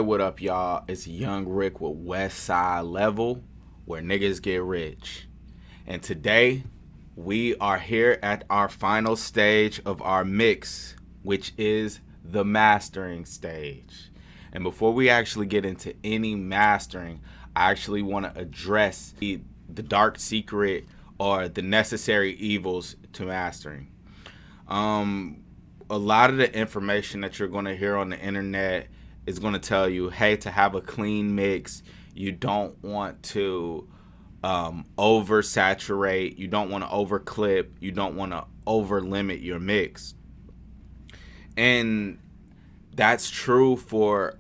Hey, what up, y'all? It's Young Rick with Westside Level, where niggas get rich. And today, we are here at our final stage of our mix, which is the mastering stage. And before we actually get into any mastering, I actually want to address the dark secret or the necessary evils to mastering. A lot of the information that you're going to hear on the internet is going to tell you, hey, to have a clean mix, you don't want to oversaturate, you don't want to overclip, you don't want to over limit your mix. And that's true for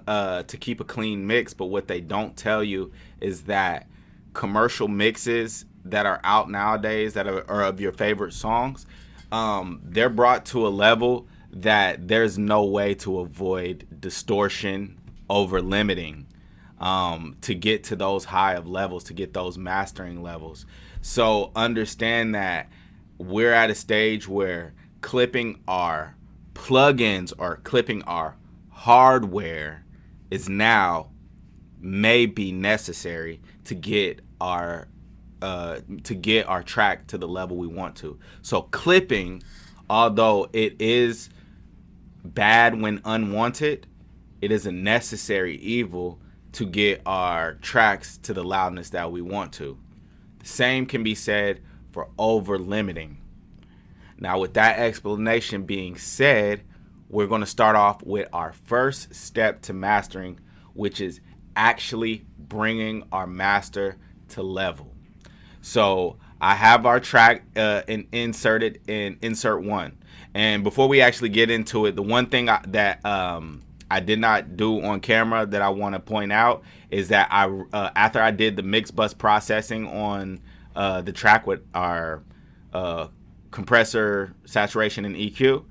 to keep a clean mix, but what they don't tell you is that commercial mixes that are out nowadays that are of your favorite songs, they're brought to a level that there's no way to avoid distortion, over limiting, to get to those high of levels, to get those mastering levels. So understand that we're at a stage where clipping our plugins or clipping our hardware is now may be necessary to get our track to the level we want to. So clipping, although it is bad when unwanted, it is a necessary evil to get our tracks to the loudness that we want to. The same can be said for over limiting. Now, with that explanation being said, we're going to start off with our first step to mastering, which is actually bringing our master to level. So I have our track inserted in insert one. And before we actually get into it, the one thing that I did not do on camera that I want to point out is that after I did the mix bus processing on the track with our compressor, saturation, and EQ,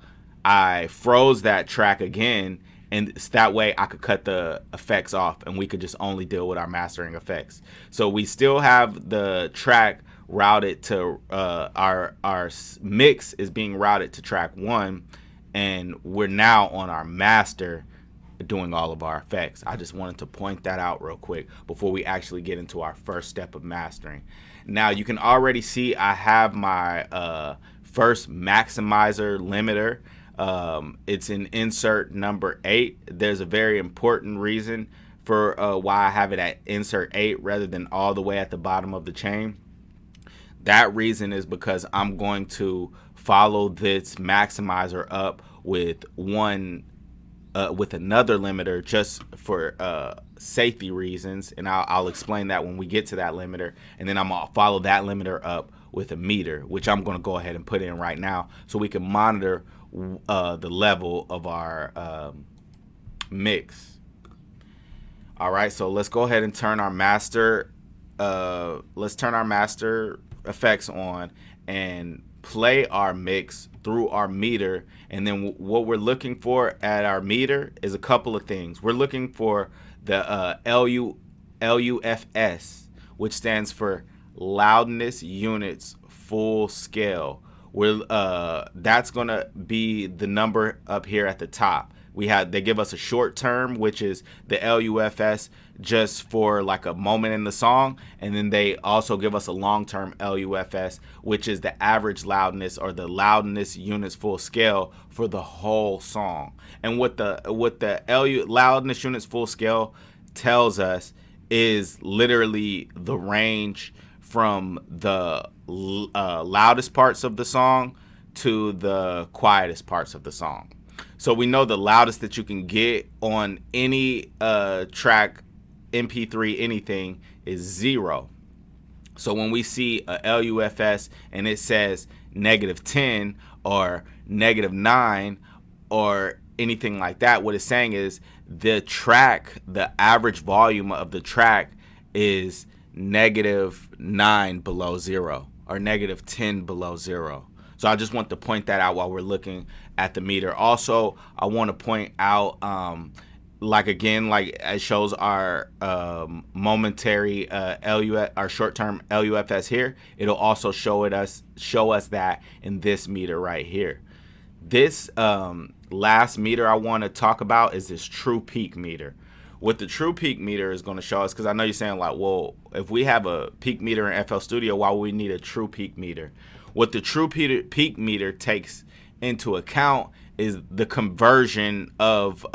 I froze that track again, and that way I could cut the effects off and we could just only deal with our mastering effects. So we still have the track routed to our mix is being routed to track 1, and we're now on our master doing all of our effects. I just wanted to point that out real quick before we actually get into our first step of mastering. Now you can already see I have my first maximizer limiter. It's in insert number 8. There's a very important reason for why I have it at insert 8 rather than all the way at the bottom of the chain. That reason is because I'm going to follow this maximizer up with another limiter just for safety reasons, and I'll explain that when we get to that limiter. And then I'm gonna follow that limiter up with a meter, which I'm going to go ahead and put in right now so we can monitor the level of our mix. All right, so let's go ahead and turn our master effects on and play our mix through our meter. And then what we're looking for at our meter is a couple of things. We're looking for the LUFS, which stands for loudness units full scale. That's gonna be the number up here at the top. They give us a short term, which is the LUFS just for like a moment in the song, and then they also give us a long term LUFS, which is the average loudness or the loudness units full scale for the whole song. And what the loudness units full scale tells us is literally the range from the loudest parts of the song to the quietest parts of the song. So we know the loudest that you can get on any track, MP3, anything, is 0. So when we see a LUFS and it says -10 or -9 or anything like that, what it's saying is the average volume of the track is -9 below 0 or -10 below 0. So I just want to point that out while we're looking at the meter. Also, I want to point out, like it shows our momentary our short-term LUFS here. It'll also show us that in this meter right here. This last meter I want to talk about is this true peak meter. what the true peak meter is going to show us, because I know you're saying like, well, if we have a peak meter in FL Studio, why would we need a true peak meter? What the true peak meter takes into account is the conversion of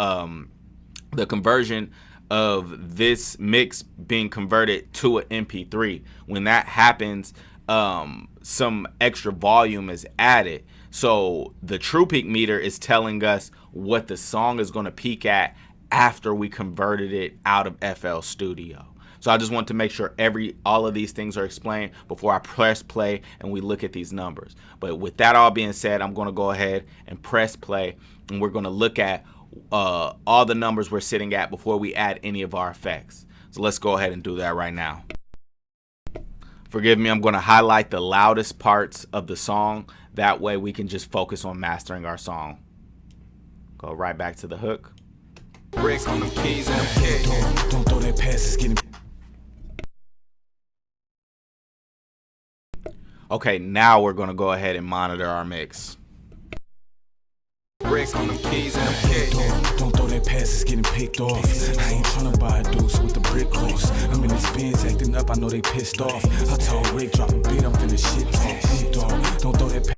this mix being converted to an MP3. When that happens, some extra volume is added. So the true peak meter is telling us what the song is going to peak at after we converted it out of FL Studio. So I just want to make sure all of these things are explained before I press play and we look at these numbers. But with that all being said, I'm going to go ahead and press play, and we're going to look at all the numbers we're sitting at before we add any of our effects. So let's go ahead and do that right now. Forgive me, I'm going to highlight the loudest parts of the song. That way we can just focus on mastering our song. Go right back to the hook. Bricks on the keys and the kick. Don't throw that pass, it's getting. Okay, now we're going to go ahead and monitor our mix. Bricks on the keys and the kick. Don't throw that pass, it's getting picked off. I ain't tryna buy a deuce with the brick cost. I'm in this Benz acting up, I know they pissed off. I told Rick, drop a beat, I'm finna shit talk. Don't throw that pass.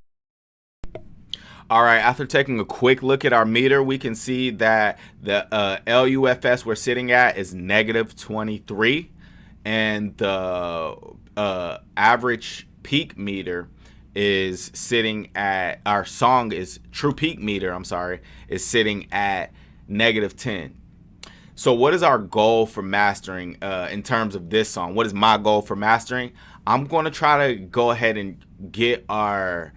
All right, after taking a quick look at our meter, we can see that the LUFS we're sitting at is -23, and the average peak meter is sitting at, our song is true peak meter, I'm sorry, is sitting at -10. So what is our goal for mastering in terms of this song? What is my goal for mastering? I'm going to try to go ahead and get our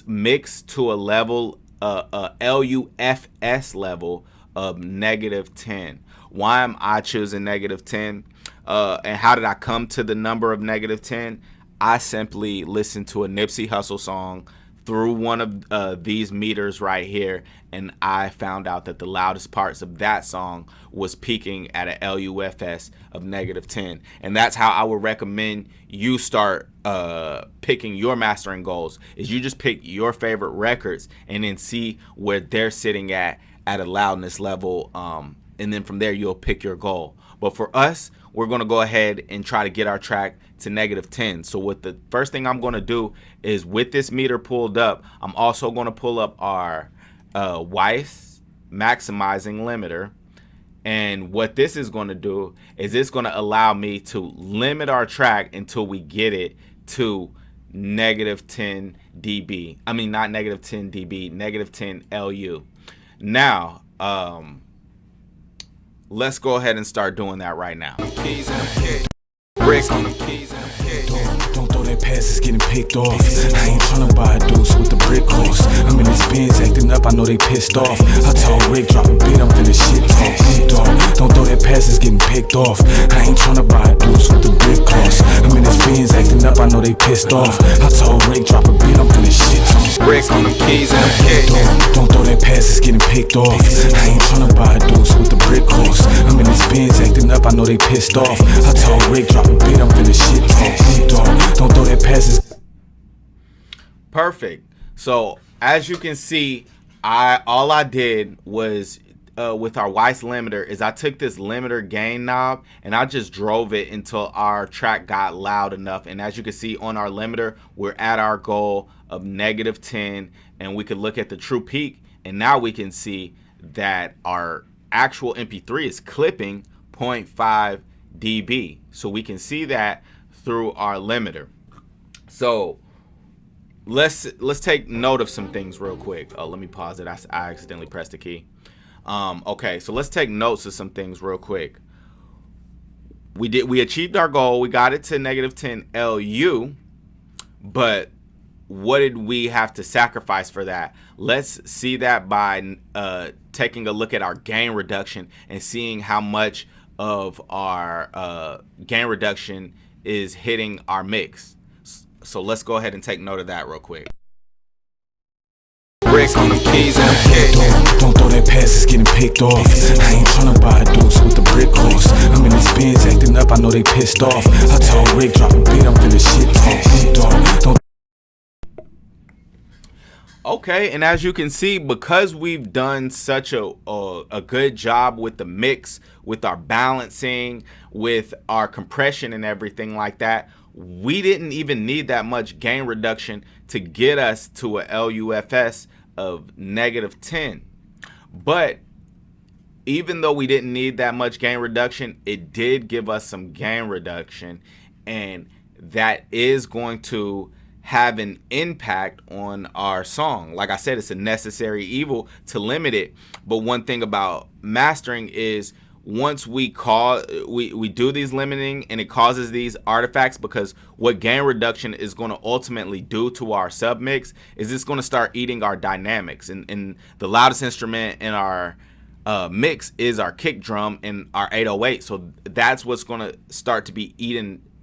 mix to a level, LUFS level of -10. Why am I choosing -10? And how did I come to the number of -10? I simply listened to a Nipsey Hussle song through one of these meters right here, and I found out that the loudest parts of that song was peaking at an LUFS of -10. And that's how I would recommend you start picking your mastering goals, is you just pick your favorite records and then see where they're sitting at a loudness level, and then from there you'll pick your goal. But for us, we're going to go ahead and try to get our track to -10. So what the first thing I'm going to do is, with this meter pulled up, I'm also going to pull up our Weiss maximizing limiter. And what this is going to do is it's going to allow me to limit our track until we get it to -10 dB. I mean, not -10 dB, -10 LU. Now, let's go ahead and start doing that right now. Bricks on the keys and the kick. Don't throw that pass, it's getting picked off. I ain't tryna buy a deuce with the brick cost. I'm in this Benz acting up, I know they pissed off. I told Rick, drop a beat, I'm finna shit talk. Don't throw that pass, it's getting picked off. I ain't tryna buy a deuce with the brick cost. I'm in this Benz acting up, I know they pissed off. I told Rick, drop a beat, I'm finna shit talk. Bricks on the keys and the kick. Don't throw that pass, it's getting picked off. I ain't tryna buy a deuce with the brick cost. I'm in this Benz acting up, I know they pissed off. I told Rick, drop a beat, I'm finna shit talk. Don't throw that passes. Perfect. So as you can see, all I did was with our Weiss limiter is I took this limiter gain knob and I just drove it until our track got loud enough. And as you can see on our limiter, we're at our goal of -10, and we could look at the true peak, and now we can see that our actual MP3 is clipping 0.5 dB. So we can see that through our limiter. So let's take note of some things real quick. Oh, let me pause it. I accidentally pressed the key. Okay, so let's take notes of some things real quick. We achieved our goal. We got it to -10 LU, but what did we have to sacrifice for that? Let's see that by taking a look at our gain reduction and seeing how much of our gain reduction is hitting our mix. So let's go ahead and take note of that real quick. Bricks on the keys and the kick. Don't throw that pass, it's getting picked off. I ain't tryna buy a deuce with the brick cost. I'm in this Benz acting up, I know they pissed off. I told Rick, drop a beat, I'm finna shit talk. Okay, and as you can see, because we've done such a good job with the mix, with our balancing, with our compression and everything like that, we didn't even need that much gain reduction to get us to a LUFS of -10. But even though we didn't need that much gain reduction, it did give us some gain reduction, and that is going to have an impact on our song. Like I said, it's a necessary evil to limit it. But one thing about mastering is once we do these limiting and it causes these artifacts, because what gain reduction is going to ultimately do to our submix is it's going to start eating our dynamics. And the loudest instrument in our mix is our kick drum and our 808. So that's what's going to start to be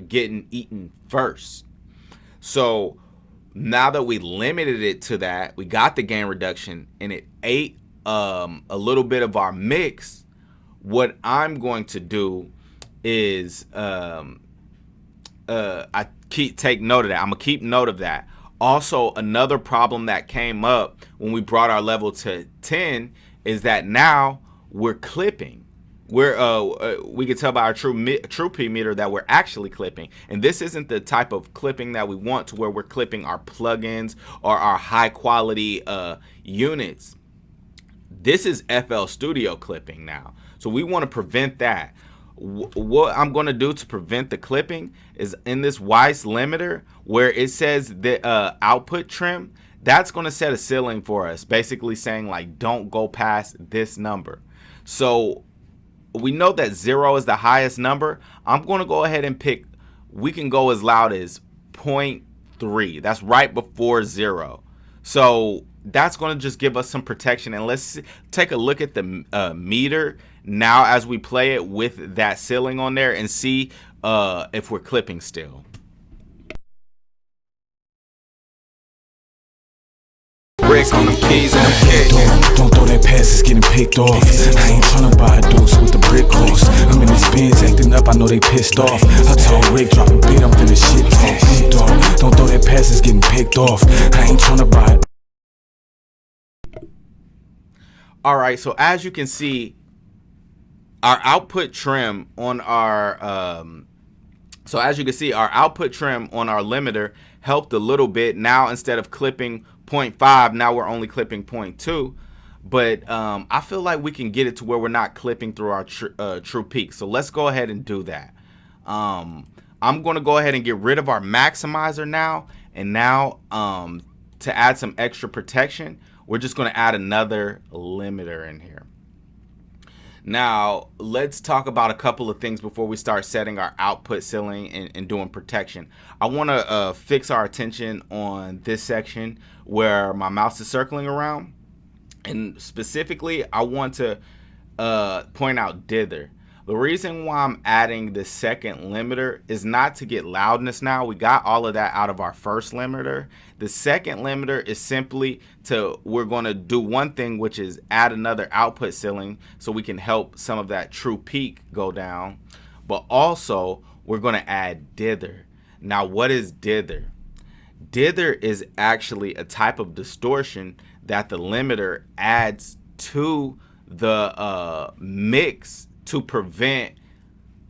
getting eaten first. So now that we limited it to that, we got the gain reduction and it ate a little bit of our mix. What I'm going to do is take note of that. I'm gonna keep note of that. Also, another problem that came up when we brought our level to 10 is that now we're clipping. We can tell by our true P meter that we're actually clipping, and this isn't the type of clipping that we want, to where we're clipping our plugins or our high quality units. This is FL Studio clipping now, so we want to prevent that. What I'm going to do to prevent the clipping is in this Weiss limiter where it says the output trim. That's going to set a ceiling for us, basically saying like don't go past this number. So we know that 0 is the highest number. I'm going to go ahead and pick, we can go as loud as 0.3. That's right before 0. So that's going to just give us some protection. And let's take a look at the meter now as we play it with that ceiling on there and see if we're clipping still. Bricks on the keys and the kick. Don't throw that pass, it's getting picked off. I ain't tryna buy a deuce with the brick cost. I'm in this Benz acting up, I know they pissed off. I told Rick, drop a beat, I'm finna shit talk. Dog, don't throw that pass, it's getting picked off. I ain't tryna buy it. Alright, so as you can see, our output trim on our output trim on our limiter helped a little bit. Now instead of clipping 0.5, now we're only clipping 0.2. But I feel like we can get it to where we're not clipping through our true peak. So let's go ahead and do that. I'm going to go ahead and get rid of our maximizer now. And now to add some extra protection, we're just going to add another limiter in here. Now, let's talk about a couple of things before we start setting our output ceiling and doing protection. I want to fix our attention on this section where my mouse is circling around. And specifically, I want to point out dither. The reason why I'm adding the second limiter is not to get loudness now. We got all of that out of our first limiter. The second limiter is simply we're going to do one thing, which is add another output ceiling so we can help some of that true peak go down. But also, we're going to add dither. Now, what is dither? Dither is actually a type of distortion that the limiter adds to the mix to prevent,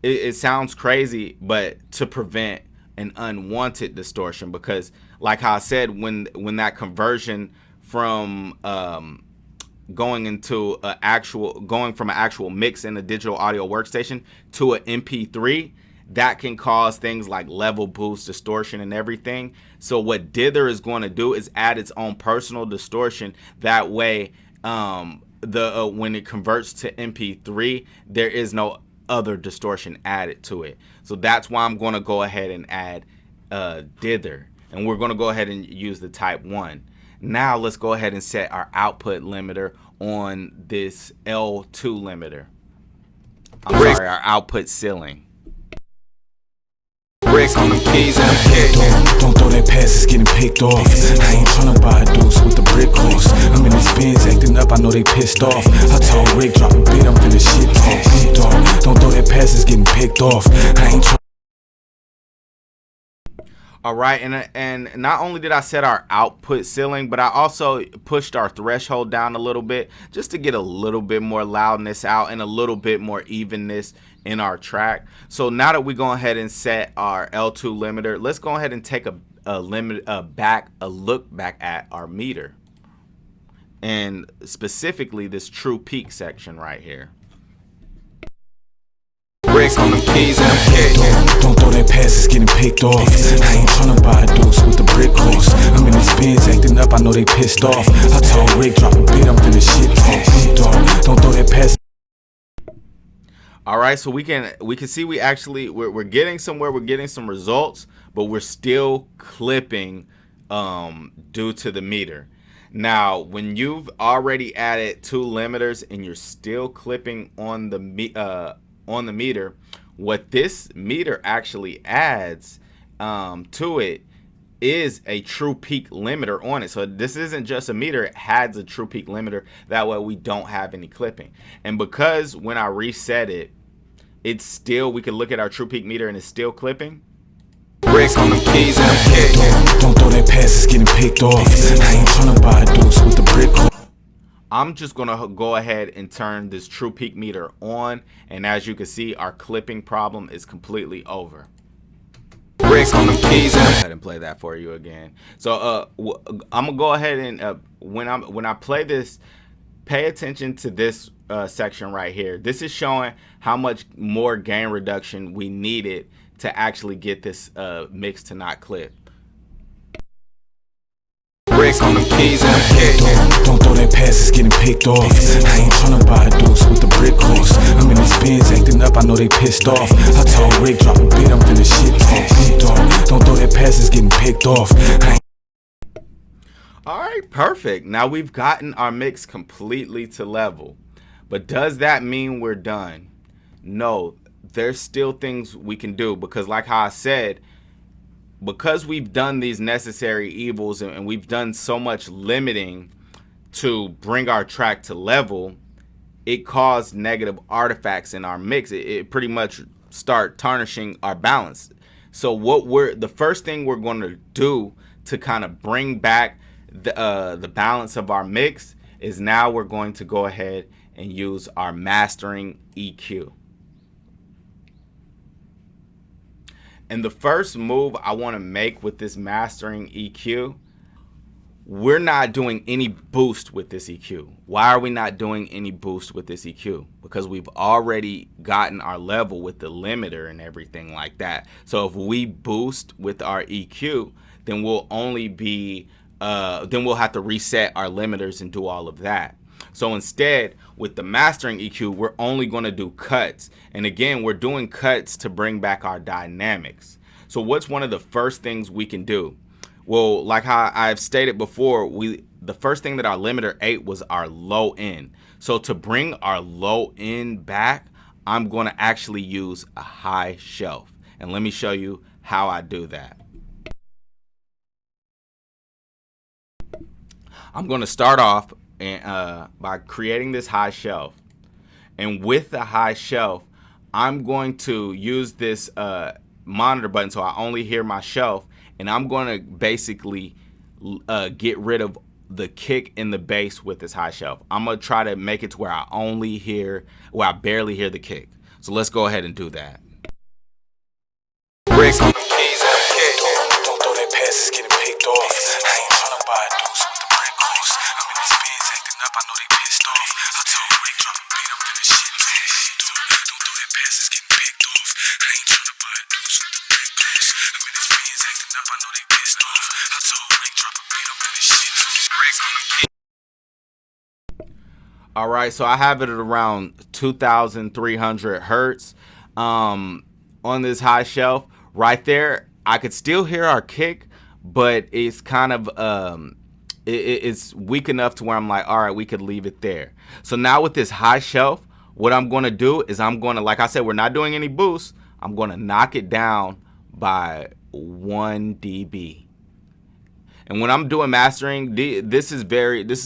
it sounds crazy, but to prevent an unwanted distortion. Because like how I said, when that conversion from going from an actual mix in a digital audio workstation to an MP3, that can cause things like level boost, distortion, and everything. So what dither is going to do is add its own personal distortion. That way, when it converts to MP3, there is no other distortion added to it. So that's why I'm going to go ahead and add dither, and we're going to go ahead and use the type 1. Now let's go ahead and set our output limiter on this L2 limiter. I'm sorry, our output ceiling. Bricks on the keys and the kick. Don't throw that pass, it's getting picked off. I ain't tryna buy a deuce with the brick cost. I'm in this Benz acting up, I know they pissed off. I told Rick, drop a beat, I'm finna shit talk. Dog, don't throw that pass, it's getting picked off. I ain't All right, and not only did I set our output ceiling, but I also pushed our threshold down a little bit just to get a little bit more loudness out and a little bit more evenness in our track. So now that we go ahead and set our L2 limiter, let's go ahead and take a look back at our meter, and specifically this true peak section right here. Bricks on the keys and the kick. Don't throw that pass, it's getting picked off. I ain't tryna buy a deuce with the brick cost. I'm in this Benz acting up, I know they pissed off. I told Rick, drop a beat, I'm finna shit talk. Don't throw that pass. All right, so we can see we're getting somewhere, we're getting some results, but we're still clipping due to the meter. Now, when you've already added 2 limiters and you're still clipping on the meter, what this meter actually adds to it is a true peak limiter on it. So this isn't just a meter, it has a true peak limiter. That way we don't have any clipping. And because when I reset it, it's still, we can look at our true peak meter and it's still clipping. Bricks on the keys and the kick. Don't throw that pass, it's getting picked off. I ain't tryna buy a deuce with the brick cost. I'm just gonna go ahead and turn this true peak meter on, and as you can see, our clipping problem is completely over. Bricks on the keys and go ahead and play that for you again. So I'm gonna go ahead and when I play this, pay attention to this section right here. This is showing how much more gain reduction we needed to actually get this mix to not clip. Bricks on the keys and the kick. Don't throw that pass, it's getting picked off. I ain't tryna buy a deuce with the brick cost. I'm in this Benz acting up, I know they pissed off. I told Rick, drop a beat, I'm finna shit talk. Don't throw that pass, it's getting picked off. All right, perfect. Now we've gotten our mix completely to level. But does that mean we're done? No, there's still things we can do, because like how I said, because we've done these necessary evils and we've done so much limiting to bring our track to level, it caused negative artifacts in our mix. It pretty much start tarnishing our balance. So the first thing we're going to do to kind of bring back the balance of our mix is now we're going to go ahead and use our mastering EQ. And the first move I want to make with this mastering EQ, we're not doing any boost with this EQ. Why are we not doing any boost with this EQ? Because we've already gotten our level with the limiter and everything like that. So if we boost with our EQ, then we'll only be then we'll have to reset our limiters and do all of that. So instead, with the mastering EQ, we're only going to do cuts. And again, we're doing cuts to bring back our dynamics. So what's one of the first things we can do? Well, like how I've stated before, the first thing that our limiter ate was our low end. So to bring our low end back, I'm going to actually use a high shelf. And let me show you how I do that. I'm going to start off by creating this high shelf, and with the high shelf I'm going to use this monitor button so I only hear my shelf, and I'm going to basically get rid of the kick and the bass with this high shelf. I'm going to try to make it to where I barely hear the kick. So let's go ahead and do that. Bricks on the keys and the kick. Don't throw that pass, it's getting picked off. I ain't tryna buy a deuce with the brick cost. I'm in this Benz acting up, I know they pissed off. I told Rick, drop a beat, I'm finna shit talk. Don't throw that pass, it's getting picked off. I ain't tryna buy a deuce with the brick cost. I'm in this Benz acting up, I know they pissed off. I told Rick, drop a beat, I'm finna shit talk. Bricks on the keys. All right, so I have it at around 2,300 hertz on this high shelf right there. I could still hear our kick, but it's kind of it's weak enough to where I'm like, all right, we could leave it there. So now with this high shelf, what I'm going to do is I'm going to, like I said, we're not doing any boost. I'm going to knock it down by 1 dB. And when I'm doing mastering, this is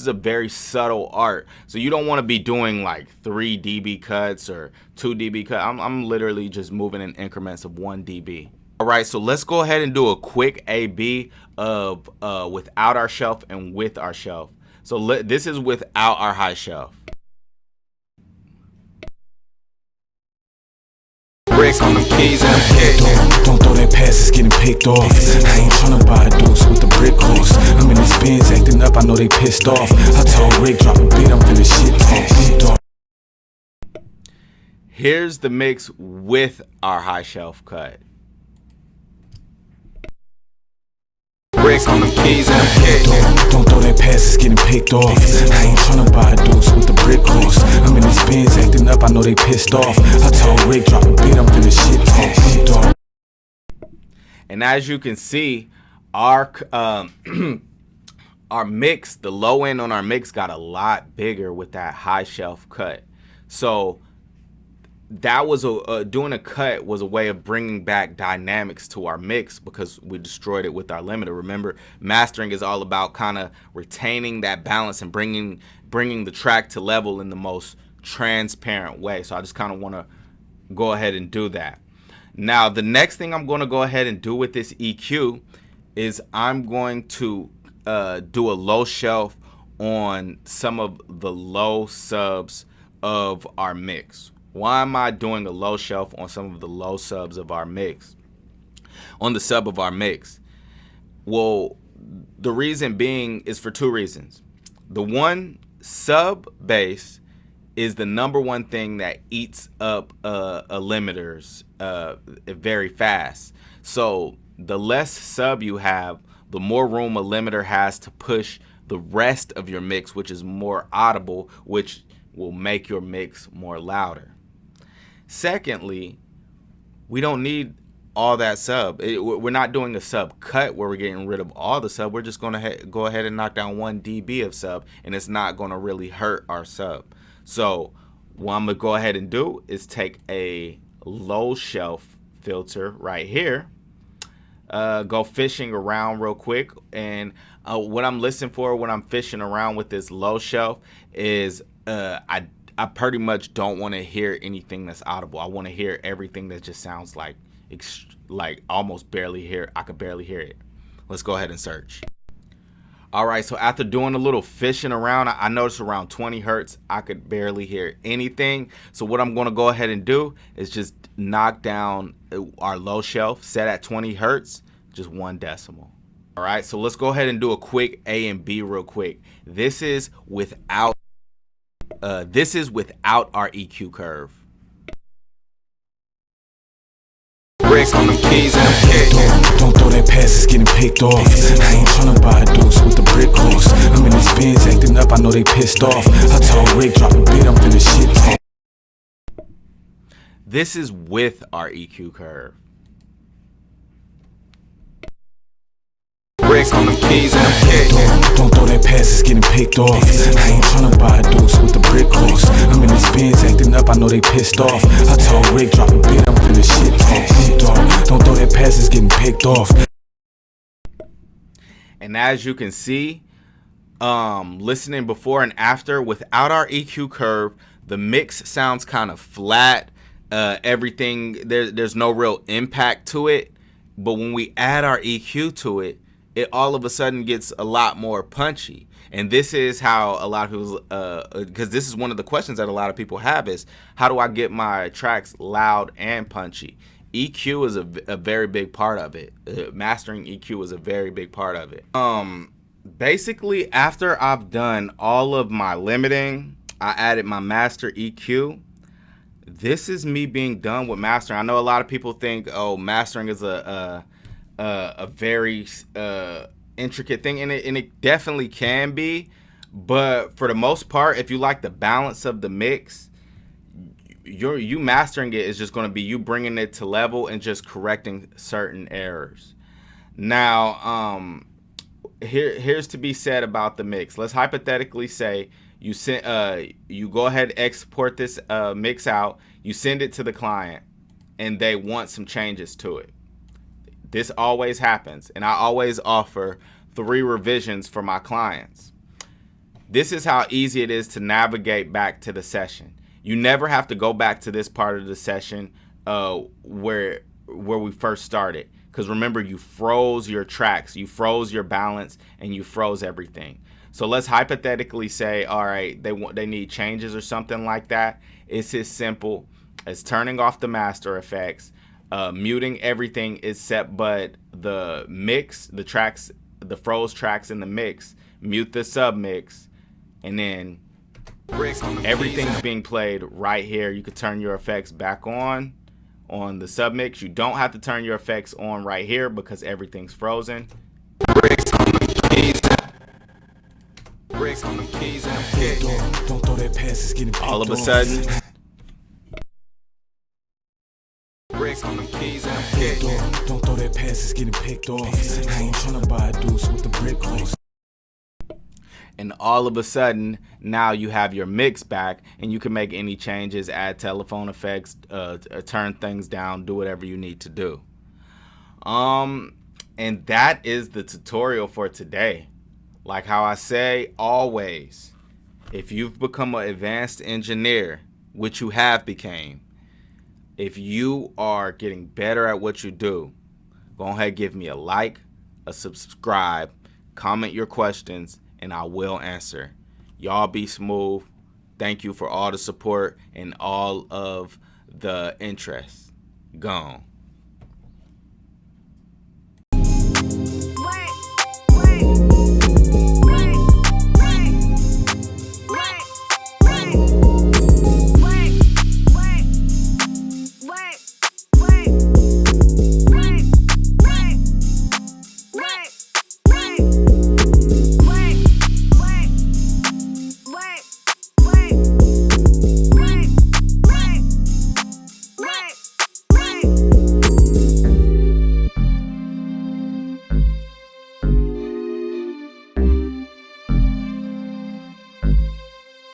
a very subtle art. So you don't want to be doing like 3 dB cuts or 2 dB cuts. I'm literally just moving in increments of 1 dB. All right, so let's go ahead and do a quick A/B of without our shelf and with our shelf. So this is without our high shelf. Bricks on the keys and the kick. Don't throw that pass, it's getting picked off. I ain't tryna buy a deuce with the brick cost. I'm in these bins acting up, I know they pissed off. I told Rick, drop a beat, I'm finna shit talk. Here's the mix with our high shelf cut. Bricks on the keys and the kick. Don't throw that pass, it's getting picked off. I ain't tryna buy a deuce with the brick cost. I'm in these bins acting up, I know they pissed off. I told Rick, drop a beat, I'm finna shit talk. And as you can see, our our mix, the low end on our mix got a lot bigger with that high shelf cut. So that was doing a cut was a way of bringing back dynamics to our mix because we destroyed it with our limiter. Remember, mastering is all about kind of retaining that balance and bringing the track to level in the most transparent way. So I just kind of want to go ahead and do that. Now, the next thing I'm going to go ahead and do with this EQ is I'm going to do a low shelf on some of the low subs of our mix. Why am I doing a low shelf on some of the low subs of our mix? On the sub of our mix? Well, the reason being is for two reasons. The one, sub bass is the number one thing that eats up limiters very fast. So the less sub you have, the more room a limiter has to push the rest of your mix, which is more audible, which will make your mix more louder. Secondly, we don't need all that sub. We're not doing a sub cut where we're getting rid of all the sub. We're just going to go ahead and knock down 1 dB of sub, and it's not going to really hurt our sub. So what I'm going to go ahead and do is take a low shelf filter right here, go fishing around real quick, and what I'm listening for when I'm fishing around with this low shelf is I pretty much don't want to hear anything that's audible. I want to hear everything that just sounds like almost barely hear. I could barely hear it. Let's go ahead and search. All right, so after doing a little fishing around, I noticed around 20 hertz, I could barely hear anything. So what I'm going to go ahead and do is just knock down our low shelf, set at 20 hertz, just 1 decimal. All right, so let's go ahead and do a quick A and B real quick. This is without our EQ curve. Bricks on the keys and the kick. Don't throw that pass, it's getting picked off. I ain't tryna buy a deuce with the brick cost. I'm in these bins acting up, I know they pissed off. I told Rick, drop a beat, I'm finna shit talk. This is with our EQ curve. Bricks on the keys and the kick. Don't throw that pass, it's getting picked off. I ain't tryna buy a deuce with the brick cost. I'm in these bins acting up, I know they pissed off. I told Rick, drop a beat, I'm finna shit talk. Don't throw that pass, it's getting picked off. And as you can see, listening before and after, without our EQ curve, the mix sounds kind of flat. Everything, there's no real impact to it. But when we add our EQ to it, it all of a sudden gets a lot more punchy. And this is how a lot of people, because this is one of the questions that a lot of people have is, how do I get my tracks loud and punchy? EQ is a very big part of it. Mastering EQ is a very big part of it. Basically, after I've done all of my limiting, I added my master EQ. This is me being done with mastering. I know a lot of people think, oh, mastering is a very intricate thing, and it definitely can be. But for the most part, if you like the balance of the mix, you mastering it is just going to be you bringing it to level and just correcting certain errors. Now, here's to be said about the mix. Let's hypothetically say you go ahead and export this mix out, you send it to the client, and they want some changes to it. This always happens, and I always offer 3 revisions for my clients. This is how easy it is to navigate back to the session. You never have to go back to this part of the session where where we first started. Because remember, you froze your tracks, you froze your balance, and you froze everything. So let's hypothetically say, all right, they need changes or something like that. It's as simple as turning off the master effects, muting everything is set but the mix, the tracks, the froze tracks in the mix, mute the sub mix, and then everything's being played right here. You could turn your effects back on the sub mix. You don't have to turn your effects on right here because everything's frozen. All of a sudden, don't throw that pass, it's getting picked off. I ain't tryna buy a deuce with the brick cost. and all of a sudden now you have your mix back and you can make any changes, add telephone effects, turn things down, do whatever you need to do. And that is the tutorial for today. Like how I say always, if you've become an advanced engineer, which you have became, if you are getting better at what you do, go ahead, give me a like, a subscribe, comment your questions, and I will answer. Y'all be smooth. Thank you for all the support and all of the interest. Gone.